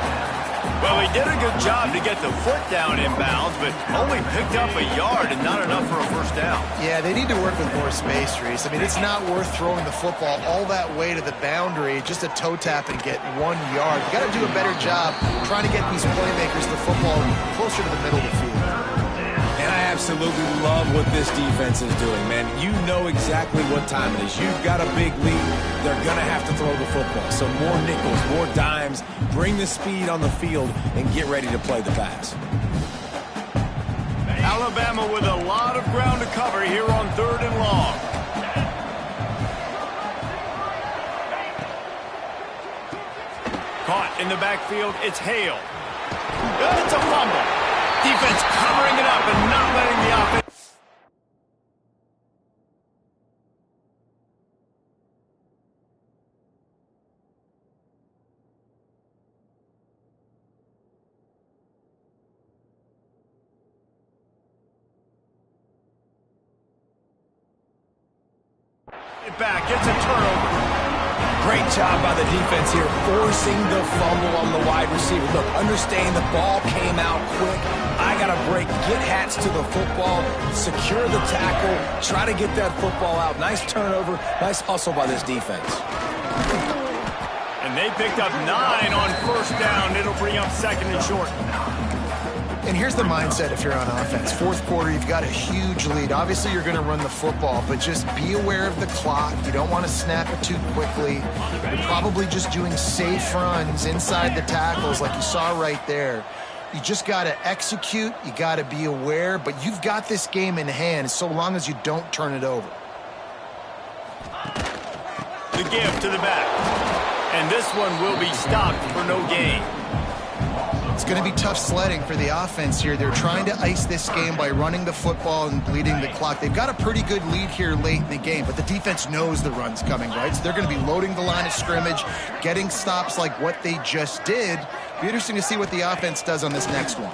Well, he did a good job to get the foot down inbounds, but only picked up a yard and not enough for a first down. Yeah, they need to work with more space, Reese. I mean, it's not worth throwing the football all that way to the boundary, just a toe tap and get 1 yard. You got to do a better job trying to get these playmakers the football closer to the middle of the field. And I absolutely love what this defense is doing, man. You know exactly what time it is. You've got a big lead. They're going to have to throw the football. So more nickels, more dimes, bring the speed on the field, and get ready to play the pass. Alabama with a lot of ground to cover here on 3rd and long. Caught in the backfield, it's Hale. It's a fumble. Defense covering it up and not letting the offense. right back. It's a turnover. Great job by the defense here, forcing the fumble on the wide receiver. Look, understanding the ball came out quick. I got to break, get hats to the football, secure the tackle, try to get that football out. Nice turnover, nice hustle by this defense. And they picked up 9 on first down. It'll bring up second and short. And here's the mindset if you're on offense. Fourth quarter, you've got a huge lead. Obviously, you're going to run the football, but just be aware of the clock. You don't want to snap it too quickly. You're probably just doing safe runs inside the tackles like you saw right there. You just got to execute. You got to be aware, but you've got this game in hand so long as you don't turn it over. The give to the back. And this one will be stopped for no gain. It's going to be tough sledding for the offense here. They're trying to ice this game by running the football and bleeding the clock. They've got a pretty good lead here late in the game, but the defense knows the run's coming, right? So they're going to be loading the line of scrimmage, getting stops like what they just did. Be interesting to see what the offense does on this next one.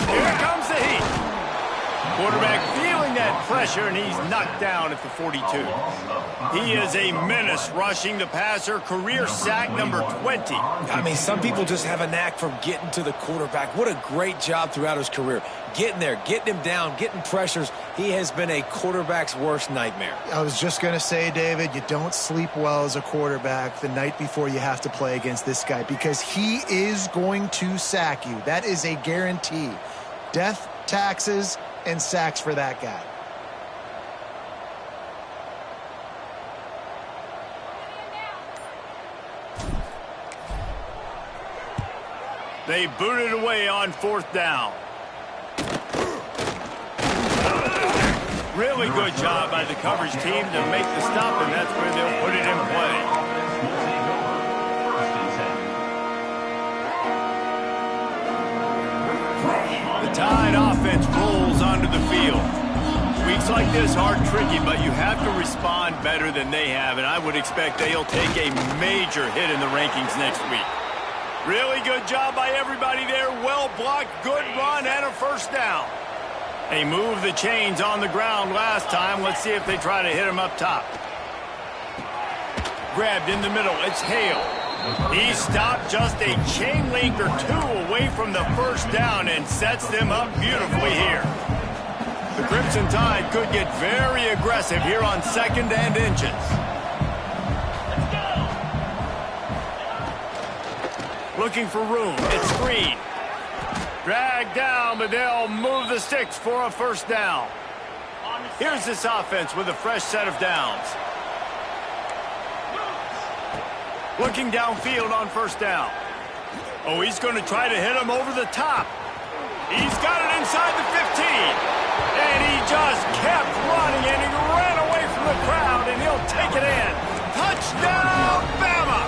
Here comes the heat. Quarterback feeling that pressure, and he's knocked down at the 42. He is a menace rushing the passer, career sack number 20. I mean, some people just have a knack for getting to the quarterback. What a great job throughout his career. Getting there, getting him down, getting pressures. He has been a quarterback's worst nightmare. I was just going to say, David, you don't sleep well as a quarterback the night before you have to play against this guy because he is going to sack you. That is a guarantee. Death, taxes, and sacks for that guy. They booted away on fourth down. Really good job by the coverage team to make the stop, and that's where they'll put it in play. The Tide offense rolls onto the field. Weeks like this are tricky, but you have to respond better than they have, and I would expect they'll take a major hit in the rankings next week. Really good job by everybody there. Well blocked, good run, and a first down. They moved the chains on the ground last time. Let's see if they try to hit him up top. Grabbed in the middle. It's Hale. He stopped just a chain link or two away from the first down and sets them up beautifully here. The Crimson Tide could get very aggressive here on second and inches. Looking for room. It's screen. Dragged down, but they'll move the sticks for a first down. Here's this offense with a fresh set of downs. Looking downfield on first down. Oh, he's going to try to hit him over the top. He's got it inside the 15. And he just kept running, and he ran away from the crowd, and he'll take it in. Touchdown, Bama!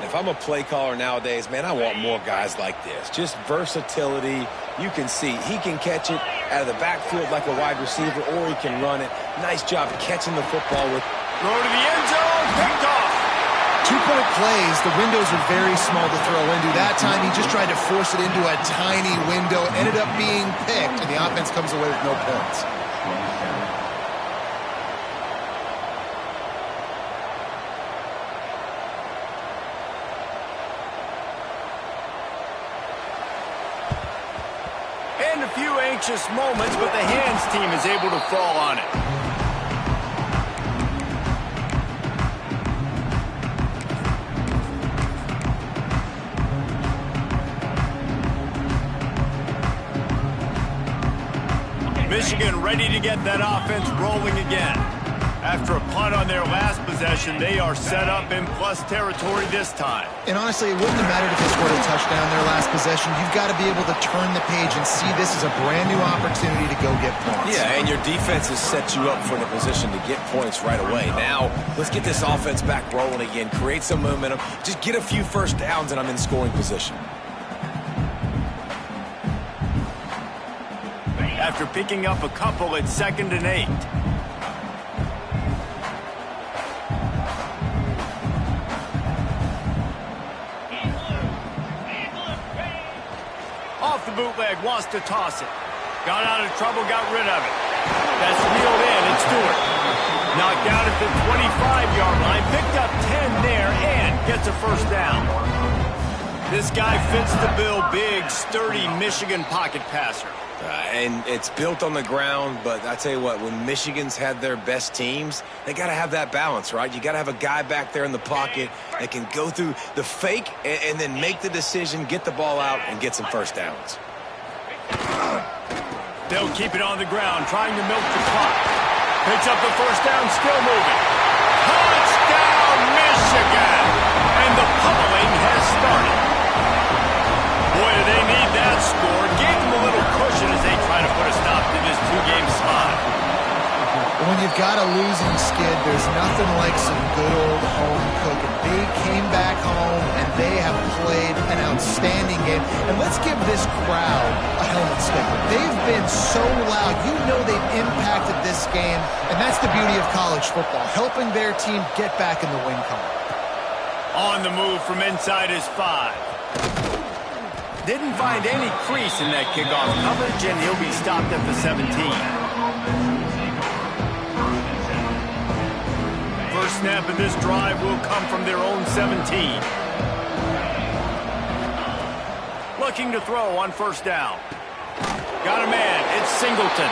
If I'm a play caller nowadays, man, I want more guys like this. Just versatility. You can see he can catch it out of the backfield like a wide receiver, or he can run it. Nice job catching the football with. Throw to the end zone, picked off. 2-point plays, the windows are very small to throw into. That time he just tried to force it into a tiny window, ended up being picked, and the offense comes away with no points. And a few anxious moments, but the hands team is able to fall on it. Michigan ready to get that offense rolling again. After a punt on their last possession, they are set up in plus territory this time. And honestly, it wouldn't have mattered if they scored a touchdown their last possession. You've got to be able to turn the page and see this as a brand new opportunity to go get points. Yeah, and your defense has set you up for the position to get points right away. Now, let's get this offense back rolling again, create some momentum, just get a few first downs, and I'm in scoring position. After picking up a couple at 2nd and 8. Off the bootleg, wants to toss it. Got out of trouble, got rid of it. That's reeled in, it's Stewart. Knocked down at the 25-yard line, picked up 10 there, and gets a first down. This guy fits the bill, big, sturdy Michigan pocket passer. And it's built on the ground, but I tell you what, when Michigan's had their best teams, they got to have that balance, right? You got to have a guy back there in the pocket that can go through the fake and then make the decision, get the ball out, and get some first downs. They'll keep it on the ground, trying to milk the clock. Picks up the first down, still moving. Touchdown, Michigan! And the pummeling has started. Boy, do they need that score. Gave them a little cushion as they try to put a stop to this two-game slide. When you've got a losing skid, there's nothing like some good old home cooking. They came back home, and they have played an outstanding game. And let's give this crowd a helmet sticker. They've been so loud. You know they've impacted this game, and that's the beauty of college football, helping their team get back in the win column. On the move from inside his 5. Didn't find any crease in that kickoff coverage, and he'll be stopped at the 17. First snap of this drive will come from their own 17. Looking to throw on first down. Got a man. It's Singleton.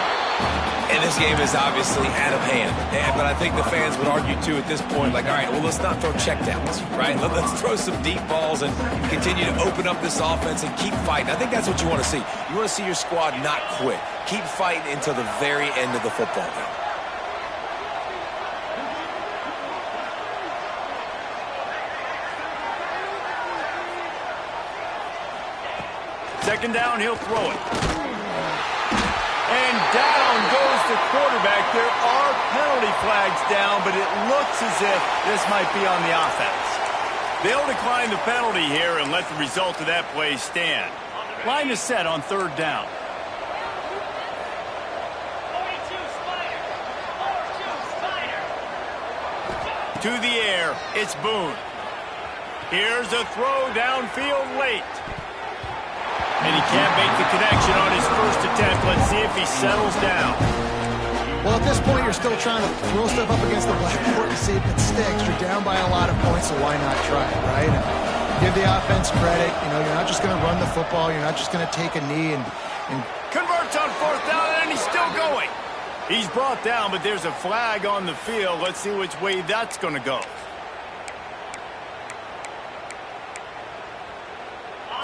And this game is obviously out of hand. But I think the fans would argue, too, at this point, like, all right, well, let's not throw checkdowns, right? Let's throw some deep balls and continue to open up this offense and keep fighting. I think that's what you want to see. You want to see your squad not quit. Keep fighting until the very end of the football game. Second down, he'll throw it. And down goes the quarterback. There are penalty flags down, but it looks as if this might be on the offense. They'll decline the penalty here and let the result of that play stand. Line is set on third down. 42 Spider. 42 Spider. To the air, it's Boone. Here's a throw downfield late. And he can't make the connection on his first attempt. Let's see if he settles down. Well, at this point, you're still trying to throw stuff up against the blackboard to see if it sticks. You're down by a lot of points, so why not try it, right? And give the offense credit. You know, you're not just going to run the football. You're not just going to take a knee and Converts on fourth down, and he's still going. He's brought down, but there's a flag on the field. Let's see which way that's going to go.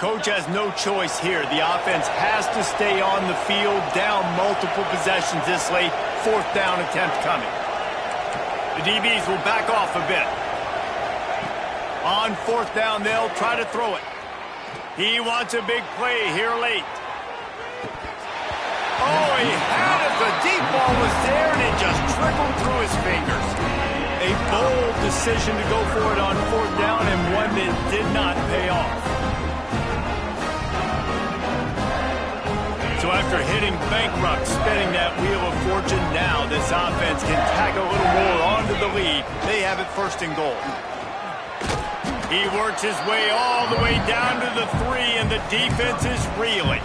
Coach has no choice here. The offense has to stay on the field, down multiple possessions this late. Fourth down attempt coming. The DBs will back off a bit. On fourth down, they'll try to throw it. He wants a big play here late. Oh, he had it. The deep ball was there, and it just trickled through his fingers. A bold decision to go for it on fourth down, and one that did not pay off. So after hitting bankrupt, spinning that wheel of fortune, now this offense can tack a little more onto the lead. They have it first and goal. He works his way all the way down to the 3, and the defense is reeling.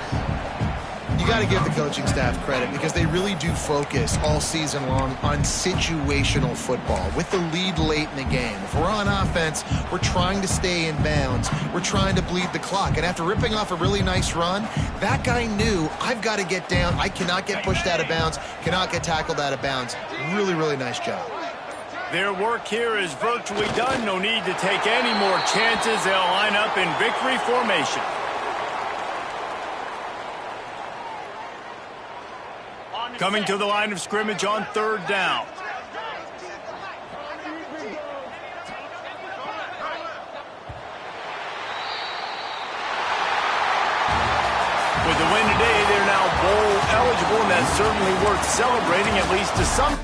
you got to give the coaching staff credit because they really do focus all season long on situational football with the lead late in the game. If we're on offense, we're trying to stay in bounds. We're trying to bleed the clock. And after ripping off a really nice run, that guy knew, I've got to get down. I cannot get pushed out of bounds, cannot get tackled out of bounds. Really, really nice job. Their work here is virtually done. No need to take any more chances. They'll line up in victory formation. Coming to the line of scrimmage on third down. With the win today, they're now bowl eligible, and that's certainly worth celebrating, at least to some.